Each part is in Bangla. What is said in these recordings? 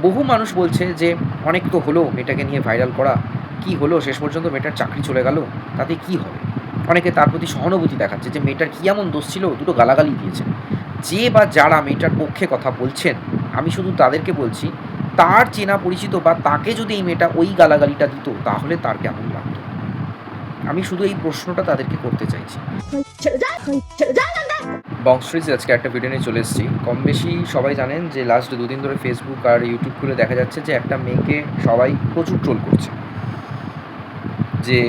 বহু মানুষ বলছে যে অনেক তো হলো মেয়েটাকে নিয়ে ভাইরাল করা, কি হলো শেষ পর্যন্ত মেয়েটার চাকরি চলে গেল, তাতে কি হবে? অনেকে তার প্রতি সহানুভূতি দেখাচ্ছে যে মেয়েটার কী এমন দোষ ছিল, দুটো গালাগালি দিয়েছে। যে বা যারা মেয়েটার পক্ষে কথা বলছেন, আমি শুধু তাদেরকে বলছি, তার চেনা পরিচিত বা তাকে যদি এই মেয়েটা ওই গালাগালিটা দিত, তাহলে তার কেমন লাগতো? আমি শুধু এই প্রশ্নটা তাদেরকে করতে চাইছি। বংশরিজ আজকে একটা ভিডিও নিয়ে চলে এসেছি। কম বেশি সবাই জানেন যে লাস্ট দুদিন ধরে ফেসবুক আর ইউটিউব খুলে দেখা যাচ্ছে যে একটা মেয়েকে সবাই প্রচুর ট্রোল করছে, যে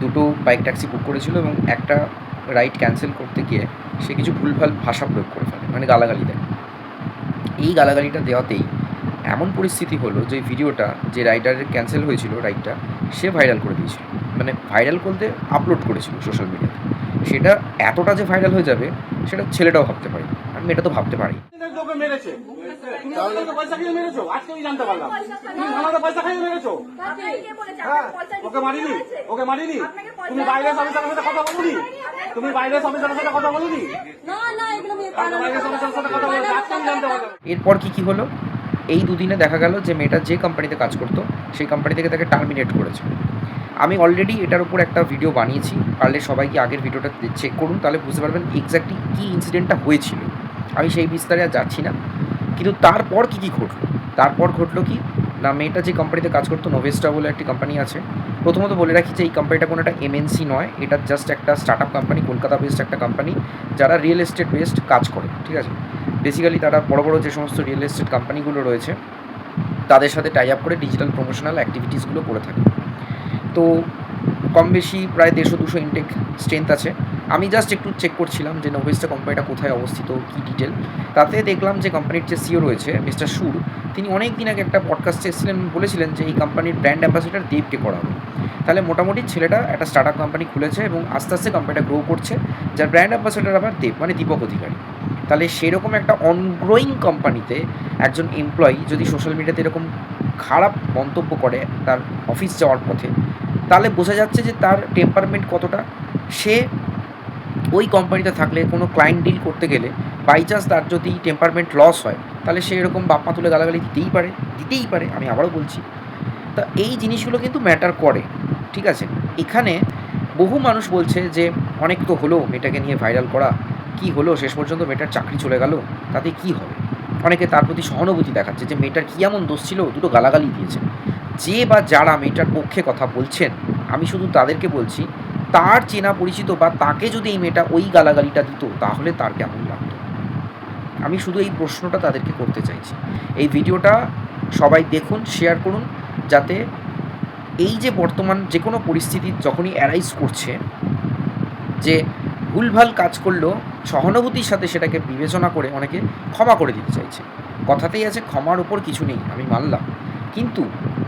দুটো বাইক ট্যাক্সি বুক করেছিল এবং একটা রাইড ক্যান্সেল করতে গিয়ে সে কিছু ভুলভাল ভাষা প্রয়োগ করে ফেলে, মানে গালাগালি দেয়। এই গালাগালিটা দেওয়াতেই এমন পরিস্থিতি হলো যে ভিডিওটা যে রাইডারের ক্যান্সেল হয়েছিল রাইডটা, সে ভাইরাল করে দিয়েছিল। মানে ভাইরাল করতে আপলোড করেছিল সোশ্যাল মিডিয়াতে। সেটা এতটা যে ভাইরাল হয়ে যাবে সেটা ছেলেটাও ভাবতে পারে, আর মেয়েটা তো ভাবতে পারি। মেরেছে তুমি পয়সা খেয়ে মেরেছো, আজকেই জানতে পারলাম। তুমি থানাতে পয়সা খেয়ে মেরেছো। ওকে মারিনি, ওকে মারিনি। তুমি বাইরে অফিসারের সাথে কথা বলুনি, তুমি বাইরে অফিসারের সাথে কথা বলুনি। এরপর কি হলো, এই দুদিনে দেখা গেল যে মেয়েটা যে কোম্পানিতে কাজ করতো সেই কোম্পানি থেকে তাকে টার্মিনেট করেছে। আমি অলরেডি এটার উপর একটা ভিডিও বানিয়েছি, পারলে সবাইকে আগের ভিডিওটা চেক করুন, তাহলে বুঝতে পারবেন এক্স্যাক্টলি কী ইনসিডেন্টটা হয়েছিল। আমি সেই বিস্তারে আর যাচ্ছি না। কিন্তু তারপর কী ঘটলো, তারপর ঘটলো কি না, মেয়েটা যে কোম্পানিতে কাজ করতো, নোভেস্টা বলে একটি কোম্পানি আছে। প্রথমত বলে রাখি যে এই কোম্পানিটা কোনো একটা এমএনসি নয়, এটা জাস্ট একটা start up company, Kolkata based একটা কোম্পানি, যারা রিয়েল এস্টেট বেসড কাজ করে, ঠিক আছে। বেসিক্যালি তারা বড় বড় যে সমস্ত রিয়েল এস্টেট কোম্পানিগুলো রয়েছে তাদের সাথে টাই আপ করে ডিজিটাল প্রমোশনাল অ্যাক্টিভিটিসগুলো করে থাকে। তো কম বেশি প্রায় 150-200 ইনটেক স্ট্রেংথ আছে। আমি জাস্ট একটু চেক করছিলাম যে নোভেস্টা কোম্পানিটা কোথায় অবস্থিত, কী ডিটেল। তাতে দেখলাম যে কোম্পানির যে সিও রয়েছে মিস্টার সুর, তিনি অনেক দিন আগে একটা পডকাস্টে এসেছিলেন, বলেছিলেন যে এই কোম্পানির ব্র্যান্ড অ্যাম্বাসেডর দেবকে করা হবে। তাহলে মোটামুটি ছেলেটা একটা স্টার্ট আপ কোম্পানি খুলেছে এবং আস্তে আস্তে কোম্পানিটা গ্রো করছে, যার ব্র্যান্ড অ্যাম্বাসেডর আবার দেব, মানে দীপক অধিকারী। তাহলে সেরকম একটা অনগ্রোয়িং কোম্পানিতে একজন এমপ্লয়ি যদি সোশ্যাল মিডিয়াতে এরকম খারাপ মন্তব্য করে তার অফিস যাওয়ার পথে, তাহলে বোঝা যাচ্ছে যে তার টেম্পারমেন্ট কতটা। সে ওই কোম্পানিতে থাকলে কোনো ক্লায়েন্ট ডিল করতে গেলে বাই চান্স তার যদি টেম্পারমেন্ট লস হয়, তাহলে সে এরকম বাপ্পা তুলে গালাগালি দিতেই পারে। আমি আবারও বলছি, তা এই জিনিসগুলো কিন্তু ম্যাটার করে, ঠিক আছে। এখানে বহু মানুষ বলছে যে অনেক তো হলো মেয়েটাকে নিয়ে ভাইরাল করা, কি হলো শেষ পর্যন্ত মেয়েটার চাকরি চলে গেল, তাতে কি হবে? অনেকে তার প্রতি সহানুভূতি দেখাচ্ছে যে মেয়েটার কী এমন দোষ ছিল, দুটো গালাগালি দিয়েছে। যে বা যারা মেয়েটার পক্ষে কথা বলছেন, আমি শুধু তাদেরকে বলছি, তার চেনা পরিচিত বা তাকে যদি এই মেয়েটা ওই গালাগালিটা দিত, তাহলে তার কেমন লাগতো? আমি শুধু এই প্রশ্নটা তাদেরকে করতে চাইছি। এই ভিডিওটা সবাই দেখুন, শেয়ার করুন, যাতে এই যে বর্তমান যে কোনো পরিস্থিতি যখনই অ্যারাইজ করছে, যে ভুলভাল কাজ করলেও সহানুভূতির সাথে সেটাকে বিবেচনা করে অনেকে ক্ষমা করে দিতে চাইছে। কথাতেই আছে ক্ষমার ওপর কিছু নেই, আমি মানলাম। কিন্তু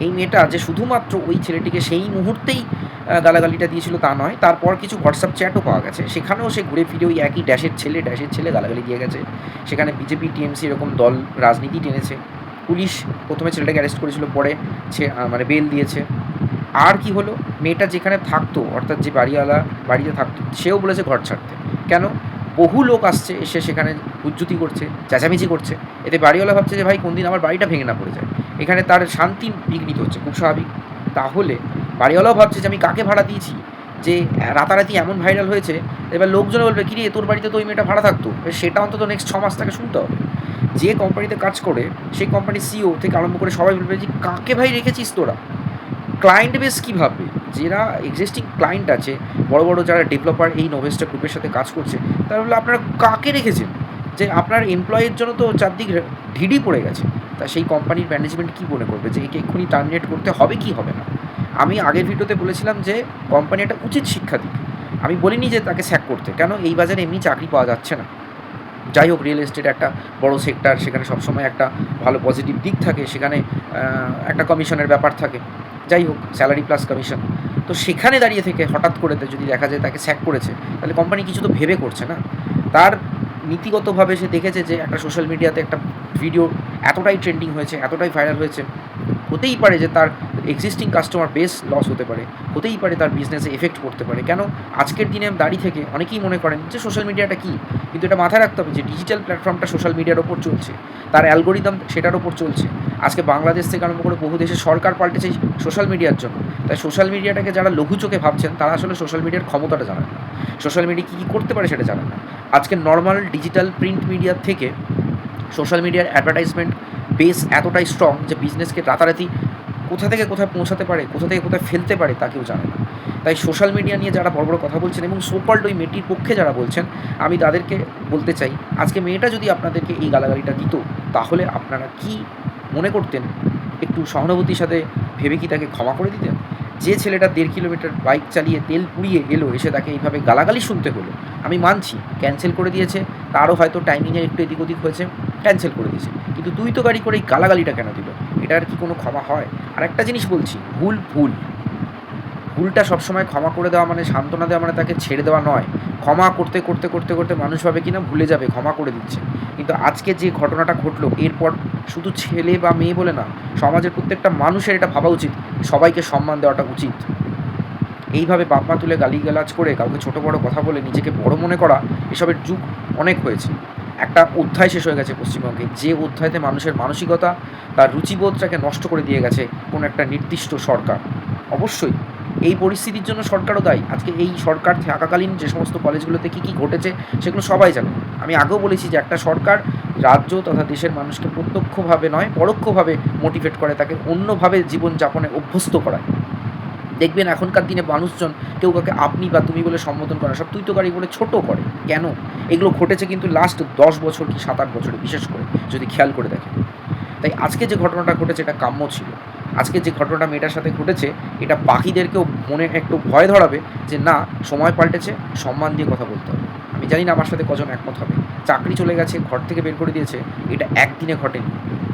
এই মেয়েটা যে শুধুমাত্র ওই ছেলেটিকে সেই মুহূর্তেই গালাগালিটা দিয়েছিল তা নয়, তারপর কিছু হোয়াটসঅ্যাপ চ্যাটও পাওয়া গেছে, সেখানেও সে ঘুরে ফিরে ওই একই ড্যাশের ছেলে গালাগালি দিয়ে গেছে। সেখানে বিজেপি টিএমসি এরকম দল রাজনীতি টেনেছে। পুলিশ প্রথমে ছেলেটাকে অ্যারেস্ট করেছিল, পরে মানে বেল দিয়েছে। আর কি হলো, মেয়েটা যেখানে থাকতো, অর্থাৎ যে বাড়িওয়ালা বাড়িতে থাকতো, সেও বলেছে ঘর ছাড়তে। কেন? বহু লোক আসছে, এসে সেখানে হুজ্জুতি করছে, চেঁচামেচি করছে। এতে বাড়িওয়ালা ভাবছে যে ভাই কোন দিন আমার বাড়িটা ভেঙে না পড়ে যায়, এখানে তার শান্তি বিঘ্নিত হচ্ছে, খুব স্বাভাবিক। তাহলে বাড়িওয়ালাও ভাবছে যে আমি কাকে ভাড়া দিয়েছি, যে রাতারাতি এমন ভাইরাল হয়েছে, এবার লোকজন বলবে কিরে তোর বাড়িতে তো ওই মেয়েটা ভাড়া থাকতো, সেটা অন্তত নেক্সট 6 মাস তাকে শুনতে হবে। যে কোম্পানিতে কাজ করে সেই কোম্পানির সিও থেকে আরম্ভ করে সবাই বলবে যে কাকে ভাই রেখেছিস তোরা। ক্লায়েন্ট বেস কী ভাববে, যারা এক্সিস্টিং ক্লায়েন্ট আছে, বড় বড় যারা ডেভেলপার এই নোভেস্টা গ্রুপের সাথে কাজ করছে, তারা বললো আপনারা কাকে রেখেছেন, যে আপনার এমপ্লয়ের জন্য তো চারদিক ঢিডি পড়ে গেছে। তা সেই কোম্পানির ম্যানেজমেন্ট কী মনে করবে যে একে এক্ষুনি টার্মিনেট করতে হবে কি হবে না? আমি আগের ভিডিওতে বলেছিলাম যে কোম্পানি একটা উচিত শিক্ষা দিক। আমি বলিনি যে তাকে স্যাক করতে, কেন এই বাজারে এমনি চাকরি পাওয়া যাচ্ছে না। যাই হোক, রিয়েল এস্টেট একটা বড় সেক্টর, সেখানে সবসময় একটা ভালো পজিটিভ দিক থাকে, সেখানে একটা কমিশনের ব্যাপার থাকে। যাই হোক, স্যালারি প্লাস কমিশন। তো সেখানে দাঁড়িয়ে থেকে হঠাৎ করে যদি দেখা যায় তাকে স্যাক করেছে, তাহলে কোম্পানি কিছু তো ভেবে করছে না। তার নীতিগতভাবে সে দেখেছে যে একটা সোশ্যাল মিডিয়াতে একটা ভিডিও এতটাই ট্রেন্ডিং হয়েছে, এতটাই ভাইরাল হয়েছে, হতেই পারে যে তার এক্সিস্টিং কাস্টমার বেস লস হতে পারে, হতেই পারে তার বিজনেসে এফেক্ট পড়তে পারে। কেন? আজকের দিনে দাঁড়িয়ে থেকে অনেকেই মনে করেন যে সোশ্যাল মিডিয়াটা কী, কিন্তু এটা মাথায় রাখতে হবে যে ডিজিটাল প্ল্যাটফর্মটা সোশ্যাল মিডিয়ার ওপর চলছে, তার অ্যালগোরিদম সেটার ওপর চলছে। আজকে বাংলাদেশ থেকে আরম্ভ করে বহু দেশের সরকার পাল্টেছে সোশ্যাল মিডিয়ার জন্য। তাই সোশ্যাল মিডিয়াটাকে যারা লঘু চোখে ভাবছেন তারা আসলে সোশ্যাল মিডিয়ার ক্ষমতাটা জানেন না, সোশ্যাল মিডিয়া কী কী করতে পারে সেটা জানেন না। আজকে নর্মাল ডিজিটাল প্রিন্ট মিডিয়ার থেকে সোশ্যাল মিডিয়ার অ্যাডভার্টাইজমেন্ট বেস এতটাই স্ট্রং যে বিজনেসকে রাতারাতি কোথা থেকে কোথায় পৌঁছাতে পারে, কোথা থেকে কোথায় ফেলতে পারে তা কেউ জানে না। তাই সোশ্যাল মিডিয়া নিয়ে যারা বড় বড় কথা বলছেন এবং সোকল্ড ওই মেয়েটির পক্ষে যারা বলছেন, আমি তাদেরকে বলতে চাই, আজকে মেয়েটা যদি আপনাদেরকে এই গালাগালিটা দিত তাহলে আপনারা কি মনে করতেন? একটু সহানুভূতির সাথে ভেবে কি তাকে ক্ষমা করে দিতেন? যে ছেলেটা 1.5 কিলোমিটার বাইক চালিয়ে তেল পুড়িয়ে এলো, এসে তাকে এইভাবে গালাগালি শুনতে হলো, আমি মানছি ক্যান্সেল করে দিয়েছে, তারও হয়তো টাইমিংয়ের একটু এদিক ওদিক হয়েছে, ক্যান্সেল করে দিয়েছে, কিন্তু তুই তো গাড়ি করে এই গালাগালিটা কেন দিল? এটা আর কি কোনো ক্ষমা হয়? আর একটা জিনিস বলছি, ভুলটা সবসময় ক্ষমা করে দেওয়া মানে, সান্ত্বনা দেওয়া মানে তাকে ছেড়ে দেওয়া নয়। ক্ষমা করতে করতে করতে করতে মানুষ ভাবে কিনা ভুলে যাবে, ক্ষমা করে দিচ্ছে। কিন্তু আজকে যে ঘটনাটা ঘটলো, এরপর শুধু ছেলে বা মেয়ে বলে না, সমাজের প্রত্যেকটা মানুষের এটা ভাবা উচিত, সবাইকে সম্মান দেওয়াটা উচিত। এইভাবে বাপ মা তুলে গালিগালাজ করে কাউকে ছোটো বড়ো কথা বলে নিজেকে বড় মনে করা, এসবের যুগ অনেক হয়েছে। একটা অধ্যায় শেষ হয়ে গেছে পশ্চিমবঙ্গে, যে অধ্যায়তে মানুষের মানসিকতা, তার রুচিবোধটাকে নষ্ট করে দিয়ে গেছে কোনো একটা নির্দিষ্ট সরকার। অবশ্যই এই পরিস্থিতির জন্য সরকারও দায়ী। আজকে এই সরকার থাকাকালীন যে সমস্ত কলেজগুলোতে কী কী ঘটেছে সেগুলো সবাই জানে। আমি আগেও বলেছি যে একটা সরকার রাজ্য তথা দেশের মানুষকে প্রত্যক্ষভাবে নয় পরোক্ষভাবে মোটিভেট করে, তাকে অন্যভাবে জীবনযাপনে অভ্যস্ত করায়। দেখবেন এখনকার দিনে মানুষজন কেউ কাউকে আপনি বা তুমি বলে সম্বোধন করে, সব তুই তো গাড়ি বলে ছোটো করে। কেন? এগুলো ঘটেছে কিন্তু লাস্ট 10 বছর কি 7-8 বছরে, বিশেষ করে যদি খেয়াল করে দেখেন। তাই আজকে যে ঘটনাটা ঘটেছে এটা কাম্য ছিল। আজকে যে ঘটনাটা মেয়েটার সাথে ঘটেছে, এটা বাকিদেরকেও মনে একটু ভয় ধরাবে যে না, সময় পাল্টেছে, সম্মান দিয়ে কথা বলতে হবে। আমি জানি না আমার সাথে কজন একমত হবে। চাকরি চলে গেছে, ঘর থেকে বের করে দিয়েছে, এটা একদিনে ঘটেনি,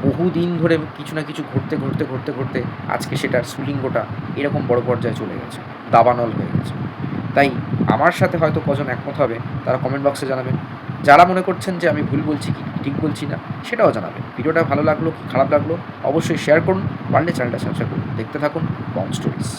বহুদিন ধরে কিছু না কিছু ঘটতে ঘটতে ঘটতে ঘটতে আজকে সেটার স্ফুলিঙ্গটা এরকম বড় পর্যায়ে চলে গেছে, দাবানল হয়ে গেছে। তাই আমার সাথে হয়তো কজন একমত হবে তারা কমেন্ট বক্সে জানাবেন। যারা মনে করছেন যে আমি ভুল বলছি কি ঠিক বলছি না, সেটাও জানাবেন। ভিডিওটা ভালো লাগলো কি খারাপ লাগলো অবশ্যই শেয়ার করুন, পারলে চ্যানেলটা সাবস্ক্রাইব করুন। দেখতে থাকুন বং স্টোরিজ।